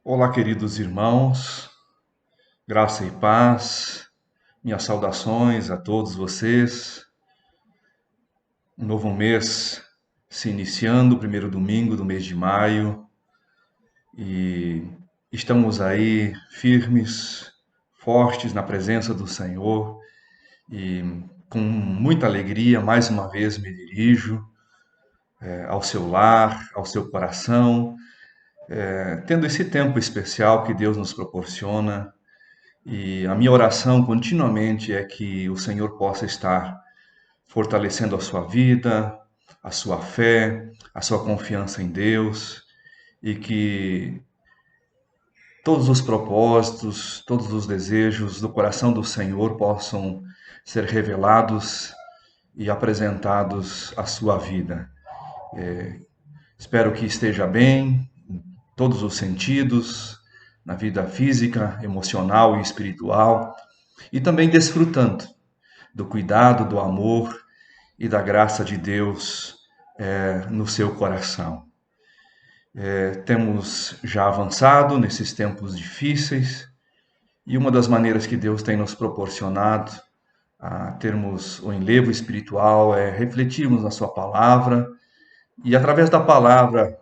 Olá, queridos irmãos, graça e paz, minhas saudações a todos vocês. Um novo mês se iniciando, o primeiro domingo do mês de maio, e estamos aí firmes, fortes na presença do Senhor, e com muita alegria, mais uma vez me dirijo ao seu lar, ao seu coração, tendo esse tempo especial que Deus nos proporciona. E a minha oração continuamente é que o Senhor possa estar fortalecendo a sua vida, a sua fé, a sua confiança em Deus e que todos os propósitos, todos os desejos do coração do Senhor possam ser revelados e apresentados à sua vida. Espero que esteja bem em todos os sentidos, na vida física, emocional e espiritual, e também desfrutando do cuidado, do amor e da graça de Deus no seu coração. Temos já avançado nesses tempos difíceis e uma das maneiras que Deus tem nos proporcionado a termos o enlevo espiritual é refletirmos na sua palavra e através da palavra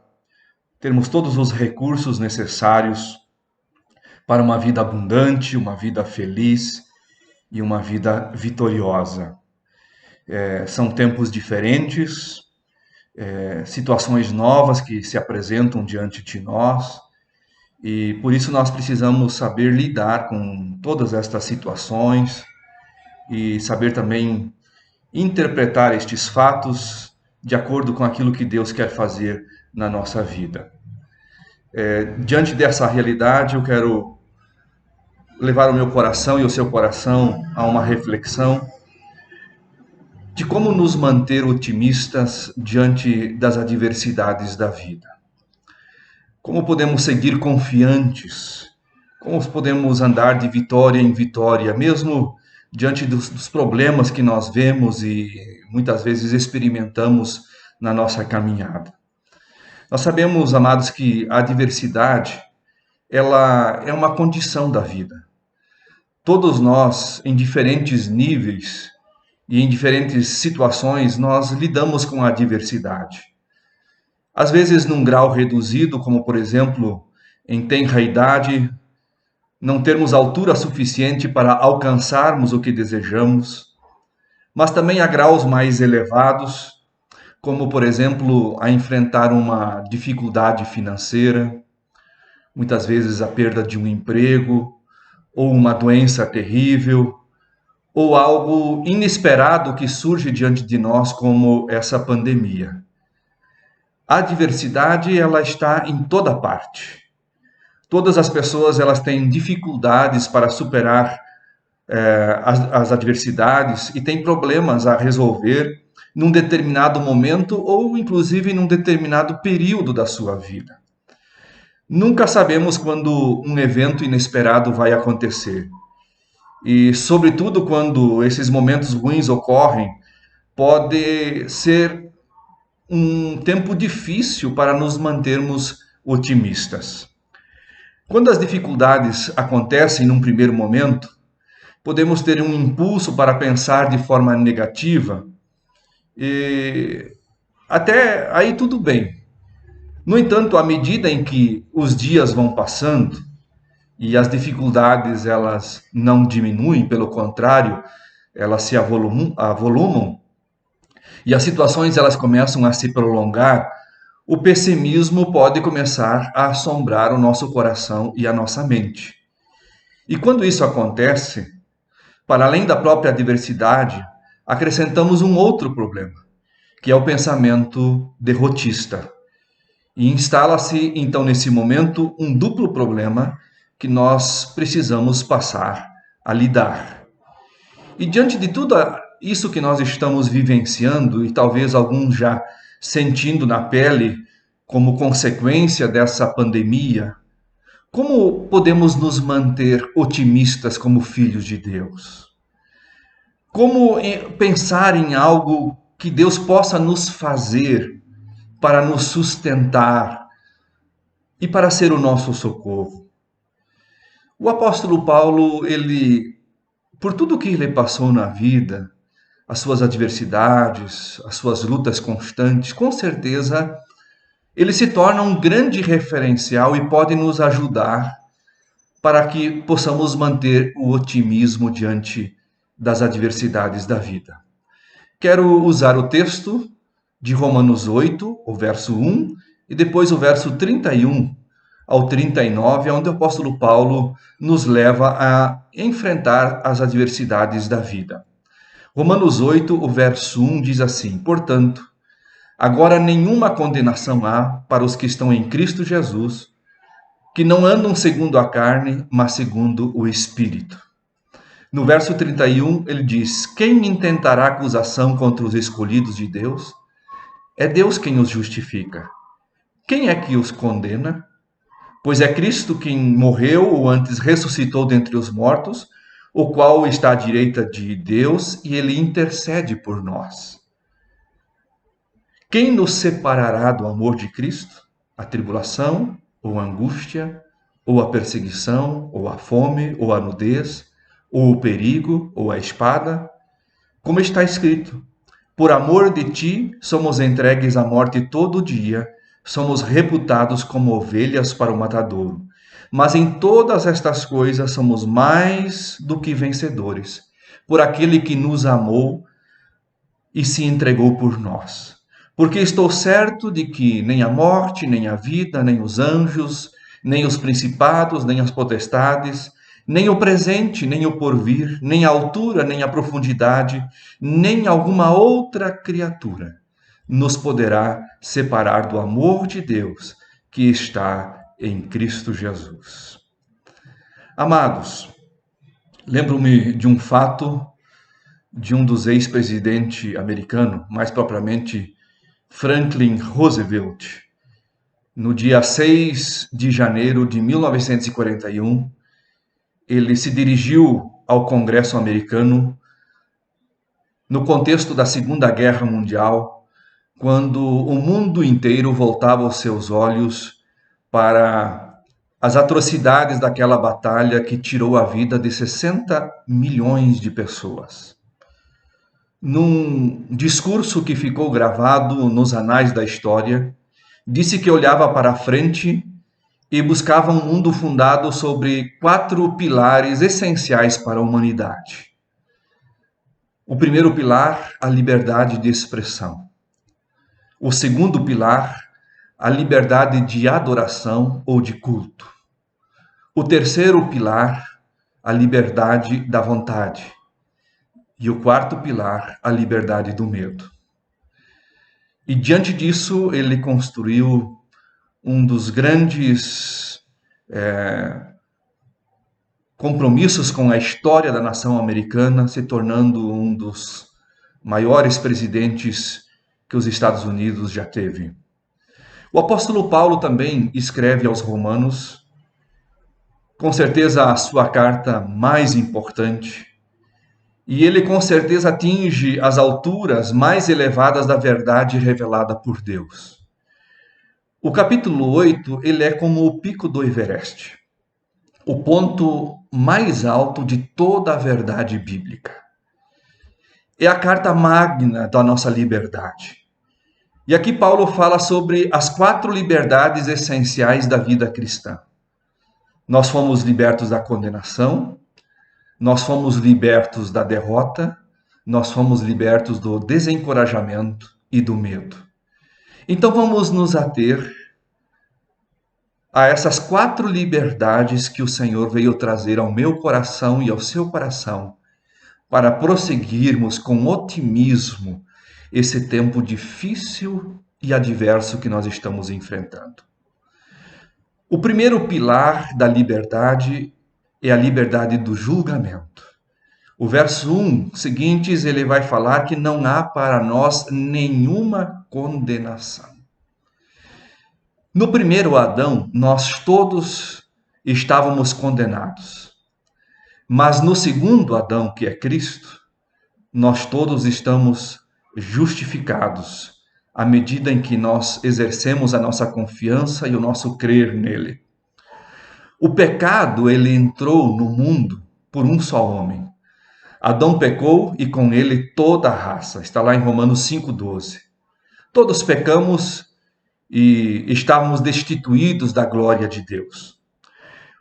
termos todos os recursos necessários para uma vida abundante, uma vida feliz e uma vida vitoriosa. São tempos diferentes, situações novas que se apresentam diante de nós, e por isso nós precisamos saber lidar com todas estas situações e saber também interpretar estes fatos de acordo com aquilo que Deus quer fazer na nossa vida. Diante dessa realidade, eu quero levar o meu coração e o seu coração a uma reflexão de como nos manter otimistas diante das adversidades da vida. Como podemos seguir confiantes? Como podemos andar de vitória em vitória, mesmo diante dos problemas que nós vemos e muitas vezes experimentamos na nossa caminhada? Nós sabemos, amados, que a adversidade, ela é uma condição da vida. Todos nós, em diferentes níveis e em diferentes situações, nós lidamos com a adversidade. Às vezes num grau reduzido, como por exemplo, em tenra idade, não termos altura suficiente para alcançarmos o que desejamos, mas também há graus mais elevados, como por exemplo, a enfrentar uma dificuldade financeira, muitas vezes a perda de um emprego, ou uma doença terrível, ou algo inesperado que surge diante de nós, como essa pandemia. A adversidade, ela está em toda parte. Todas as pessoas, elas têm dificuldades para superar as adversidades e têm problemas a resolver num determinado momento ou, inclusive, num determinado período da sua vida. Nunca sabemos quando um evento inesperado vai acontecer. E, sobretudo, quando esses momentos ruins ocorrem, pode ser um tempo difícil para nos mantermos otimistas. Quando as dificuldades acontecem num primeiro momento, podemos ter um impulso para pensar de forma negativa e até aí tudo bem. No entanto, à medida em que os dias vão passando e as dificuldades elas não diminuem, pelo contrário, elas se avolumam e as situações elas começam a se prolongar, o pessimismo pode começar a assombrar o nosso coração e a nossa mente. E quando isso acontece, para além da própria adversidade, acrescentamos um outro problema, que é o pensamento derrotista. E instala-se, então, nesse momento, um duplo problema que nós precisamos passar a lidar. E diante de tudo isso que nós estamos vivenciando, e talvez alguns já sentindo na pele como consequência dessa pandemia, como podemos nos manter otimistas como filhos de Deus? Como pensar em algo que Deus possa nos fazer para nos sustentar e para ser o nosso socorro. O apóstolo Paulo, por tudo que ele passou na vida, as suas adversidades, as suas lutas constantes, com certeza ele se torna um grande referencial e pode nos ajudar para que possamos manter o otimismo diante das adversidades da vida. Quero usar o texto de Romanos 8, o verso 1, e depois o verso 31 ao 39, onde o apóstolo Paulo nos leva a enfrentar as adversidades da vida. Romanos 8, o verso 1 diz assim: Portanto, agora nenhuma condenação há para os que estão em Cristo Jesus, que não andam segundo a carne, mas segundo o Espírito. No verso 31, ele diz: Quem intentará acusação contra os escolhidos de Deus? É Deus quem os justifica. Quem é que os condena? Pois é Cristo quem morreu ou antes ressuscitou dentre os mortos, o qual está à direita de Deus e ele intercede por nós. Quem nos separará do amor de Cristo? A tribulação, ou a angústia, ou a perseguição, ou a fome, ou a nudez, ou o perigo, ou a espada? Como está escrito: Por amor de ti somos entregues à morte todo dia, somos reputados como ovelhas para o matadouro. Mas em todas estas coisas somos mais do que vencedores, por aquele que nos amou e se entregou por nós. Porque estou certo de que nem a morte, nem a vida, nem os anjos, nem os principados, nem as potestades, nem o presente, nem o porvir, nem a altura, nem a profundidade, nem alguma outra criatura nos poderá separar do amor de Deus que está em Cristo Jesus. Amados, lembro-me de um fato de um dos ex-presidentes americanos, mais propriamente Franklin Roosevelt. No dia 6 de janeiro de 1941, ele se dirigiu ao Congresso americano no contexto da Segunda Guerra Mundial, quando o mundo inteiro voltava os seus olhos para as atrocidades daquela batalha que tirou a vida de 60 milhões de pessoas. Num discurso que ficou gravado nos anais da história, disse que olhava para a frente e buscava um mundo fundado sobre 4 pilares essenciais para a humanidade. O primeiro pilar, a liberdade de expressão. O segundo pilar, a liberdade de adoração ou de culto. O terceiro pilar, a liberdade da vontade. E o quarto pilar, a liberdade do medo. E diante disso, ele construiu um dos grandes compromissos com a história da nação americana, se tornando um dos maiores presidentes que os Estados Unidos já teve. O apóstolo Paulo também escreve aos Romanos, com certeza a sua carta mais importante, e ele com certeza atinge as alturas mais elevadas da verdade revelada por Deus. O capítulo 8, ele é como o pico do Everest, o ponto mais alto de toda a verdade bíblica. É a carta magna da nossa liberdade. E aqui Paulo fala sobre as 4 liberdades essenciais da vida cristã. Nós fomos libertos da condenação, nós fomos libertos da derrota, nós fomos libertos do desencorajamento e do medo. Então vamos nos ater a essas 4 liberdades que o Senhor veio trazer ao meu coração e ao seu coração, para prosseguirmos com otimismo esse tempo difícil e adverso que nós estamos enfrentando. O primeiro pilar da liberdade é a liberdade do julgamento. O verso 1 seguintes, ele vai falar que não há para nós nenhuma condenação. No primeiro Adão, nós todos estávamos condenados. Mas no segundo Adão, que é Cristo, nós todos estamos justificados, à medida em que nós exercemos a nossa confiança e o nosso crer nele. O pecado, ele entrou no mundo por um só homem. Adão pecou e com ele toda a raça. Está lá em Romanos 5,12. Todos pecamos e estávamos destituídos da glória de Deus.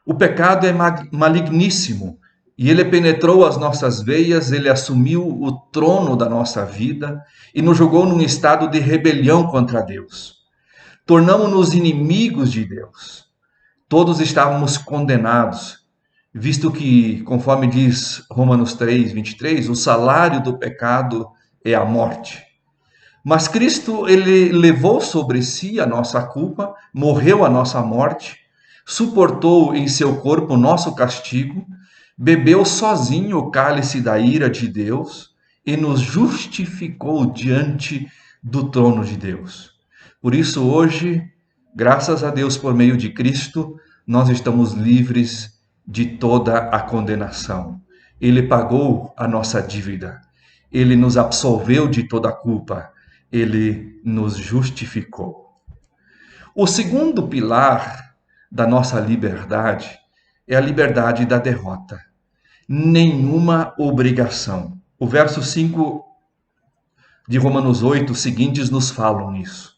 O pecado é maligníssimo e ele penetrou as nossas veias, ele assumiu o trono da nossa vida e nos jogou num estado de rebelião contra Deus. Tornamos-nos inimigos de Deus. Todos estávamos condenados, visto que, conforme diz Romanos 3:23, o salário do pecado é a morte. Mas Cristo, ele levou sobre si a nossa culpa, morreu a nossa morte, suportou em seu corpo o nosso castigo, bebeu sozinho o cálice da ira de Deus e nos justificou diante do trono de Deus. Por isso, hoje, graças a Deus por meio de Cristo, nós estamos livres de toda a condenação. Ele pagou a nossa dívida. Ele nos absolveu de toda a culpa. Ele nos justificou. O segundo pilar da nossa liberdade é a liberdade da derrota. Nenhuma obrigação. O verso 5 de Romanos 8 seguintes nos falam isso.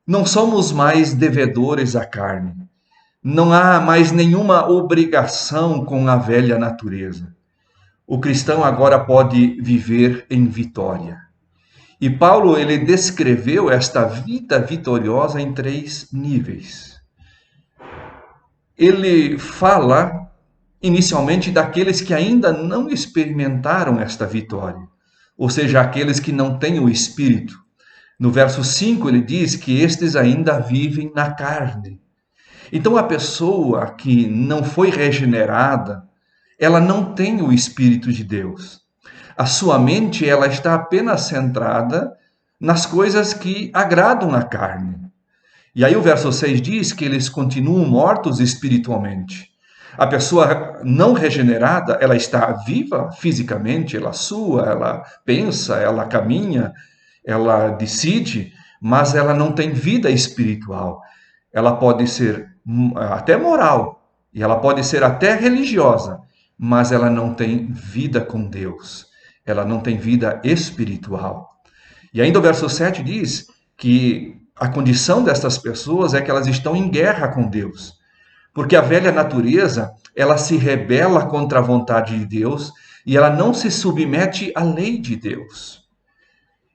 Não somos mais devedores à carne. Não há mais nenhuma obrigação com a velha natureza. O cristão agora pode viver em vitória. E Paulo, ele descreveu esta vida vitoriosa em 3 níveis. Ele fala inicialmente daqueles que ainda não experimentaram esta vitória, ou seja, aqueles que não têm o Espírito. No verso 5 ele diz que estes ainda vivem na carne. Então a pessoa que não foi regenerada, ela não tem o Espírito de Deus. A sua mente, ela está apenas centrada nas coisas que agradam a carne. E aí o verso 6 diz que eles continuam mortos espiritualmente. A pessoa não regenerada, ela está viva fisicamente, ela sua, ela pensa, ela caminha, ela decide, mas ela não tem vida espiritual. Ela pode ser até moral, e ela pode ser até religiosa, mas ela não tem vida com Deus. Ela não tem vida espiritual. E ainda o verso 7 diz que a condição destas pessoas é que elas estão em guerra com Deus. Porque a velha natureza, ela se rebela contra a vontade de Deus e ela não se submete à lei de Deus.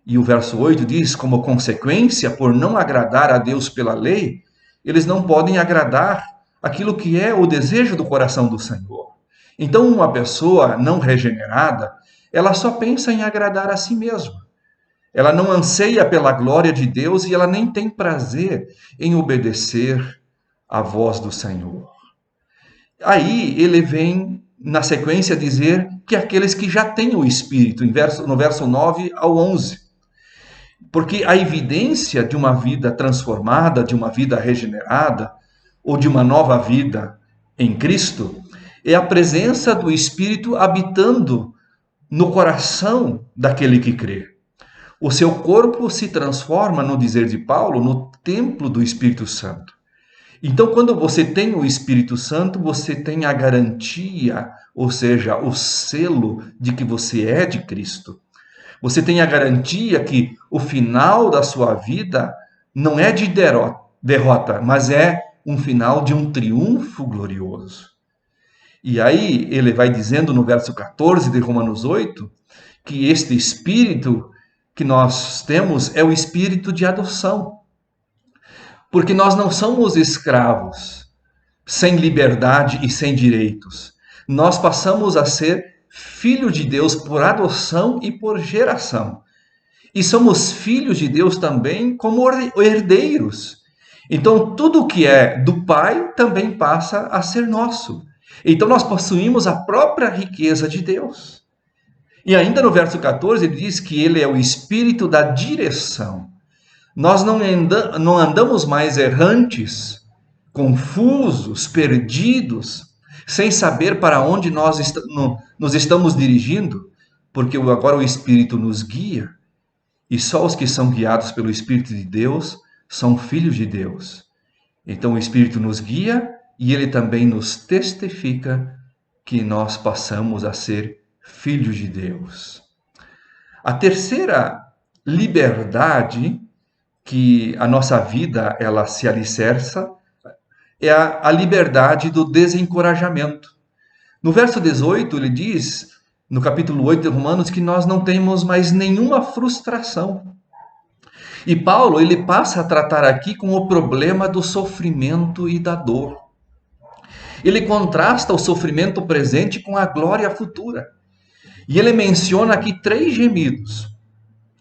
E o verso 8 diz, como consequência, por não agradar a Deus pela lei, eles não podem agradar aquilo que é o desejo do coração do Senhor. Então, uma pessoa não regenerada, ela só pensa em agradar a si mesma. Ela não anseia pela glória de Deus e ela nem tem prazer em obedecer à voz do Senhor. Aí ele vem, na sequência, dizer que aqueles que já têm o Espírito, no verso 9 ao 11. Porque a evidência de uma vida transformada, de uma vida regenerada, ou de uma nova vida em Cristo, é a presença do Espírito habitando no coração daquele que crê. O seu corpo se transforma, no dizer de Paulo, no templo do Espírito Santo. Então, quando você tem o Espírito Santo, você tem a garantia, ou seja, o selo de que você é de Cristo. Você tem a garantia que o final da sua vida não é de derrota, mas é um final de um triunfo glorioso. E aí ele vai dizendo no verso 14 de Romanos 8, que este Espírito que nós temos é o espírito de adoção. Porque nós não somos escravos, sem liberdade e sem direitos. Nós passamos a ser filhos de Deus por adoção e por geração. E somos filhos de Deus também como herdeiros. Então, tudo que é do Pai também passa a ser nosso. Então, nós possuímos a própria riqueza de Deus. E ainda no verso 14, ele diz que ele é o espírito da direção. Nós não andamos mais errantes, confusos, perdidos, sem saber para onde nos estamos dirigindo, porque agora o Espírito nos guia. e só os que são guiados pelo Espírito de Deus são filhos de Deus. Então o Espírito nos guia e ele também nos testifica que nós passamos a ser filhos de Deus. A terceira liberdade que a nossa vida ela se alicerça é a liberdade do desencorajamento. No verso 18, ele diz, no capítulo 8 de Romanos, que nós não temos mais nenhuma frustração. E Paulo, ele passa a tratar aqui com o problema do sofrimento e da dor. Ele contrasta o sofrimento presente com a glória futura. E ele menciona aqui 3 gemidos.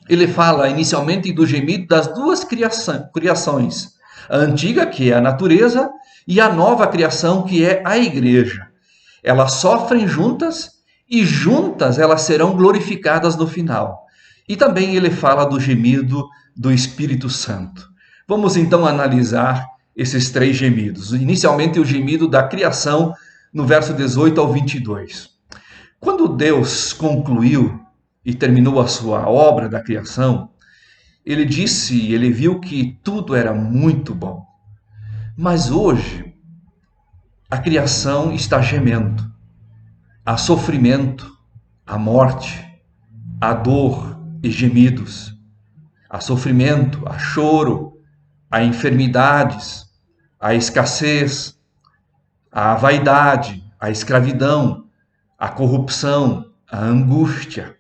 Ele fala inicialmente do gemido das duas criações. A antiga, que é a natureza, e a nova criação, que é a igreja. Elas sofrem juntas e juntas elas serão glorificadas no final. E também ele fala do gemido do Espírito Santo. Vamos então analisar esses 3 gemidos. Inicialmente o gemido da criação, no verso 18 ao 22. Quando Deus concluiu e terminou a sua obra da criação, ele disse, ele viu que tudo era muito bom. Mas hoje, a criação está gemendo. Há sofrimento, há morte, há dor e gemidos. Há sofrimento, há choro, há enfermidades, há escassez, há vaidade, há escravidão, há corrupção, há angústia.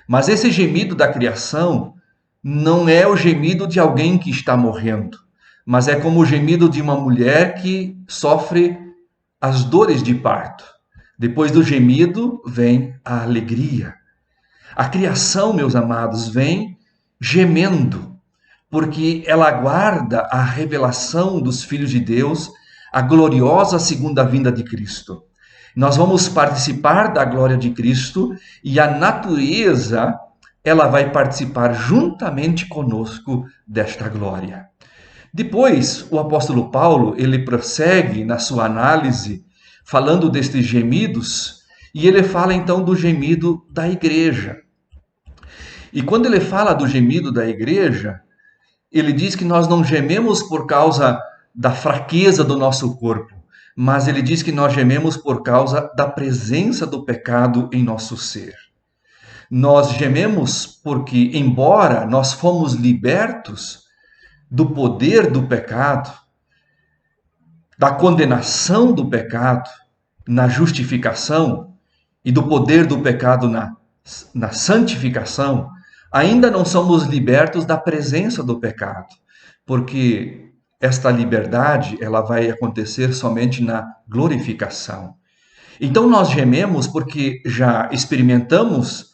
Mas esse gemido da criação não é o gemido de alguém que está morrendo, mas é como o gemido de uma mulher que sofre as dores de parto. Depois do gemido vem a alegria. A criação, meus amados, vem gemendo, porque ela aguarda a revelação dos filhos de Deus, a gloriosa segunda vinda de Cristo. Nós vamos participar da glória de Cristo e a natureza, ela vai participar juntamente conosco desta glória. Depois, o apóstolo Paulo, ele prossegue na sua análise, falando destes gemidos, e ele fala então do gemido da igreja. E quando ele fala do gemido da igreja, ele diz que nós não gememos por causa da fraqueza do nosso corpo, mas ele diz que nós gememos por causa da presença do pecado em nosso ser. Nós gememos porque, embora nós fomos libertos do poder do pecado, da condenação do pecado na justificação e do poder do pecado na santificação, ainda não somos libertos da presença do pecado, porque esta liberdade ela vai acontecer somente na glorificação. Então nós gememos porque já experimentamos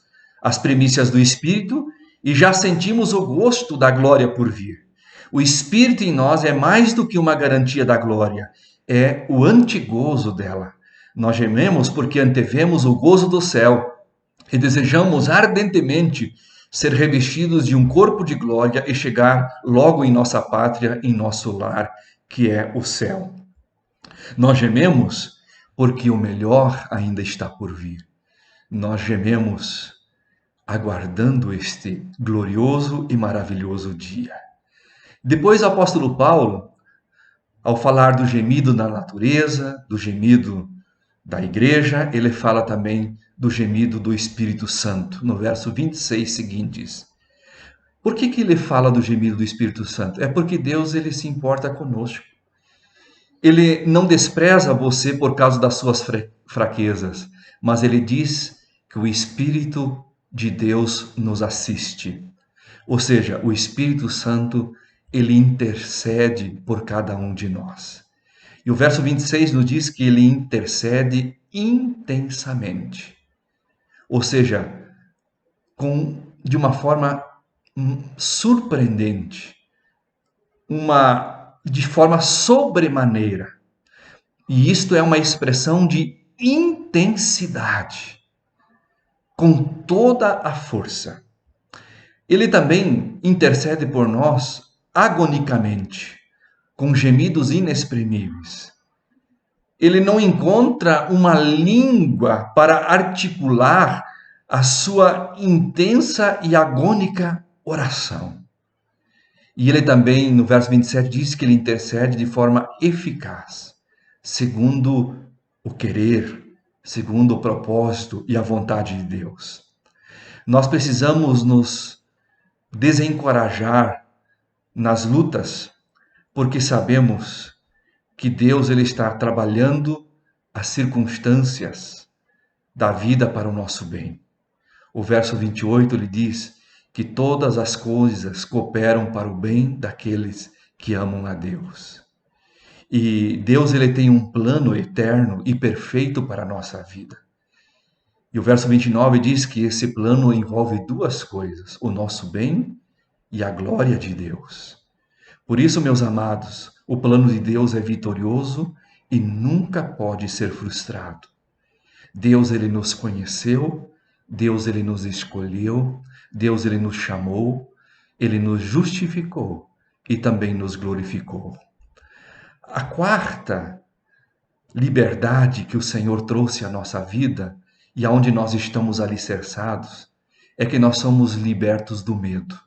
as primícias do Espírito e já sentimos o gosto da glória por vir. O Espírito em nós é mais do que uma garantia da glória, é o antegozo dela. Nós gememos porque antevemos o gozo do céu e desejamos ardentemente ser revestidos de um corpo de glória e chegar logo em nossa pátria, em nosso lar, que é o céu. Nós gememos porque o melhor ainda está por vir. Nós gememos aguardando este glorioso e maravilhoso dia. Depois o apóstolo Paulo, ao falar do gemido da natureza, do gemido da igreja, ele fala também do gemido do Espírito Santo, no verso 26 seguintes. Por que ele fala do gemido do Espírito Santo? É porque Deus ele se importa conosco. Ele não despreza você por causa das suas fraquezas, mas ele diz que o Espírito de Deus nos assiste. Ou seja, o Espírito Santo, ele intercede por cada um de nós. E o verso 26 nos diz que ele intercede intensamente. Ou seja, de uma forma surpreendente, de forma sobremaneira. E isto é uma expressão de intensidade, com toda a força. Ele também intercede por nós agonicamente, com gemidos inexprimíveis. Ele não encontra uma língua para articular a sua intensa e agônica oração. E ele também, no verso 27, diz que ele intercede de forma eficaz, segundo o querer, segundo o propósito e a vontade de Deus. Nós precisamos nos desencorajar nas lutas, porque sabemos que Deus ele está trabalhando as circunstâncias da vida para o nosso bem. O verso 28 ele diz que todas as coisas cooperam para o bem daqueles que amam a Deus. E Deus ele tem um plano eterno e perfeito para a nossa vida. E o verso 29 diz que esse plano envolve duas coisas: o nosso bem e a glória de Deus. Por isso, meus amados, o plano de Deus é vitorioso e nunca pode ser frustrado. Deus ele nos conheceu, Deus ele nos escolheu, Deus ele nos chamou, ele nos justificou e também nos glorificou. A quarta liberdade que o Senhor trouxe à nossa vida e aonde nós estamos alicerçados é que nós somos libertos do medo.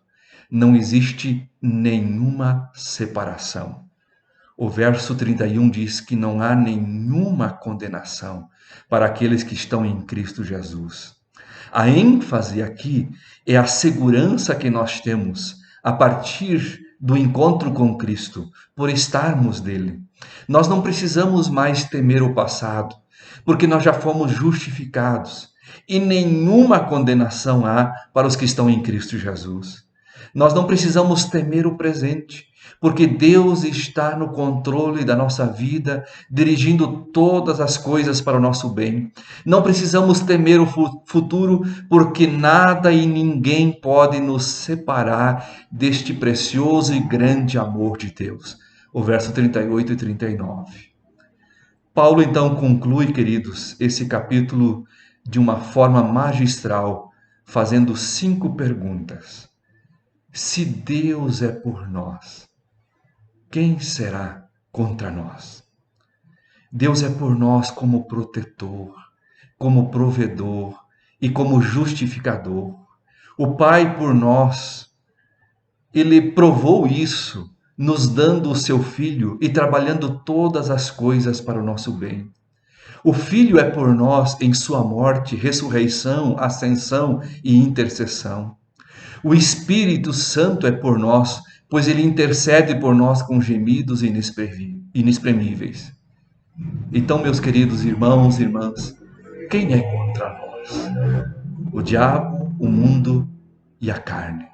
Não existe nenhuma separação. O verso 31 diz que não há nenhuma condenação para aqueles que estão em Cristo Jesus. A ênfase aqui é a segurança que nós temos a partir do encontro com Cristo, por estarmos dele. Nós não precisamos mais temer o passado, porque nós já fomos justificados e nenhuma condenação há para os que estão em Cristo Jesus. Nós não precisamos temer o presente, porque Deus está no controle da nossa vida, dirigindo todas as coisas para o nosso bem. Não precisamos temer o futuro, porque nada e ninguém pode nos separar deste precioso e grande amor de Deus. O verso 38 e 39. Paulo então conclui, queridos, esse capítulo de uma forma magistral, fazendo 5 perguntas. Se Deus é por nós, quem será contra nós? Deus é por nós como protetor, como provedor e como justificador. O Pai por nós, ele provou isso, nos dando o seu Filho e trabalhando todas as coisas para o nosso bem. O Filho é por nós em sua morte, ressurreição, ascensão e intercessão. O Espírito Santo é por nós, pois ele intercede por nós com gemidos inexprimíveis. Então, meus queridos irmãos e irmãs, quem é contra nós? O diabo, o mundo e a carne.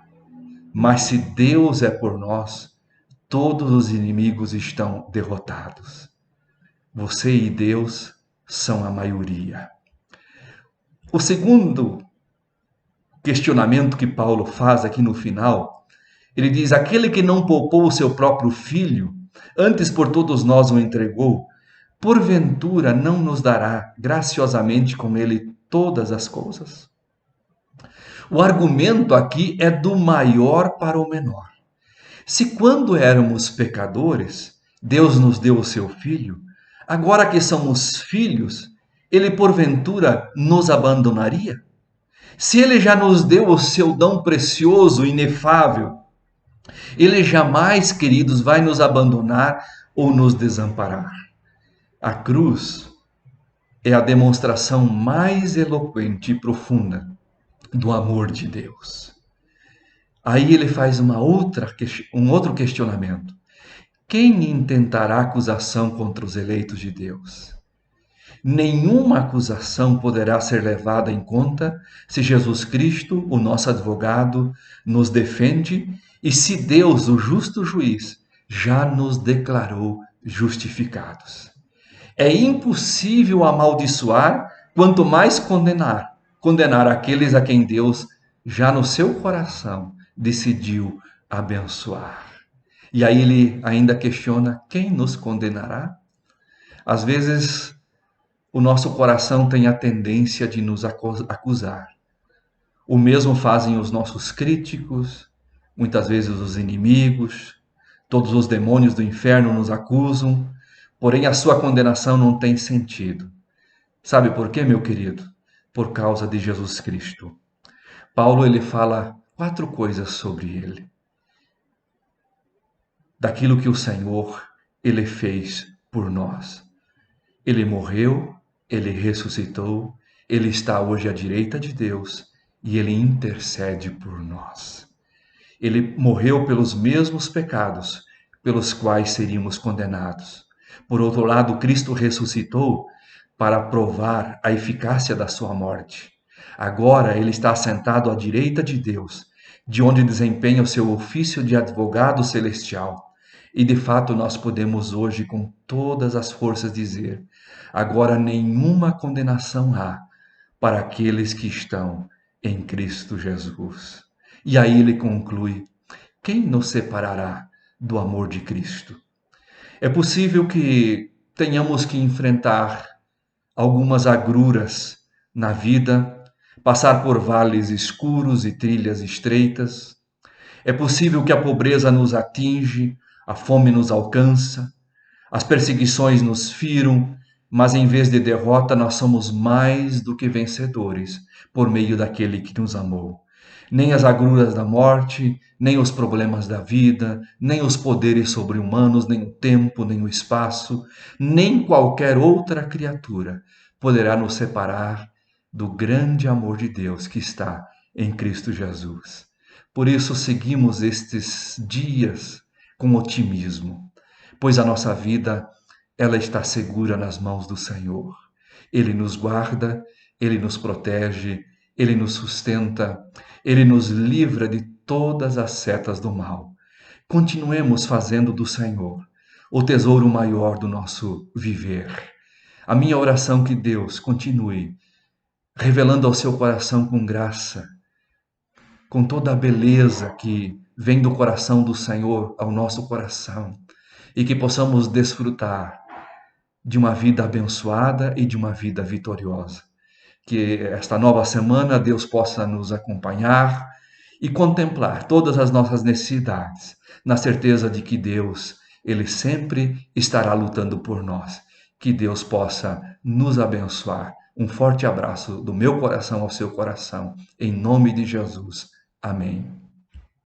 Mas se Deus é por nós, todos os inimigos estão derrotados. Você e Deus são a maioria. O segundo questionamento que Paulo faz aqui no final, ele diz: aquele que não poupou o seu próprio filho, antes por todos nós o entregou, porventura não nos dará graciosamente com ele todas as coisas? O argumento aqui é do maior para o menor. Se quando éramos pecadores, Deus nos deu o seu filho, agora que somos filhos, ele porventura nos abandonaria? Se ele já nos deu o seu dom precioso, inefável, ele jamais, queridos, vai nos abandonar ou nos desamparar. A cruz é a demonstração mais eloquente e profunda do amor de Deus. Aí ele faz um outro questionamento. Quem intentará acusação contra os eleitos de Deus? Nenhuma acusação poderá ser levada em conta se Jesus Cristo, o nosso advogado, nos defende e se Deus, o justo juiz, já nos declarou justificados. É impossível amaldiçoar, quanto mais condenar aqueles a quem Deus, já no seu coração, decidiu abençoar. E aí ele ainda questiona: quem nos condenará? Às vezes, o nosso coração tem a tendência de nos acusar. O mesmo fazem os nossos críticos, muitas vezes os inimigos, todos os demônios do inferno nos acusam, porém a sua condenação não tem sentido. Sabe por quê, meu querido? Por causa de Jesus Cristo. Paulo ele fala 4 coisas sobre ele. Daquilo que o Senhor, ele fez por nós. Ele morreu, ele ressuscitou, ele está hoje à direita de Deus e ele intercede por nós. Ele morreu pelos mesmos pecados pelos quais seríamos condenados. Por outro lado, Cristo ressuscitou para provar a eficácia da sua morte. Agora ele está sentado à direita de Deus, de onde desempenha o seu ofício de advogado celestial. E de fato nós podemos hoje com todas as forças dizer: agora nenhuma condenação há para aqueles que estão em Cristo Jesus. E aí ele conclui: quem nos separará do amor de Cristo? É possível que tenhamos que enfrentar algumas agruras na vida, passar por vales escuros e trilhas estreitas. É possível que a pobreza nos atinge, a fome nos alcança, as perseguições nos firam, mas em vez de derrota, nós somos mais do que vencedores por meio daquele que nos amou. Nem as agruras da morte, nem os problemas da vida, nem os poderes sobre-humanos, nem o tempo, nem o espaço, nem qualquer outra criatura poderá nos separar do grande amor de Deus que está em Cristo Jesus. Por isso, seguimos estes dias com otimismo, pois a nossa vida ela está segura nas mãos do Senhor. Ele nos guarda, ele nos protege, ele nos sustenta, ele nos livra de todas as setas do mal. Continuemos fazendo do Senhor o tesouro maior do nosso viver. A minha oração é que Deus continue revelando ao seu coração com graça, com toda a beleza que vem do coração do Senhor ao nosso coração, e que possamos desfrutar de uma vida abençoada e de uma vida vitoriosa. Que esta nova semana Deus possa nos acompanhar e contemplar todas as nossas necessidades, na certeza de que Deus, ele sempre estará lutando por nós. Que Deus possa nos abençoar. Um forte abraço do meu coração ao seu coração, em nome de Jesus. Amém.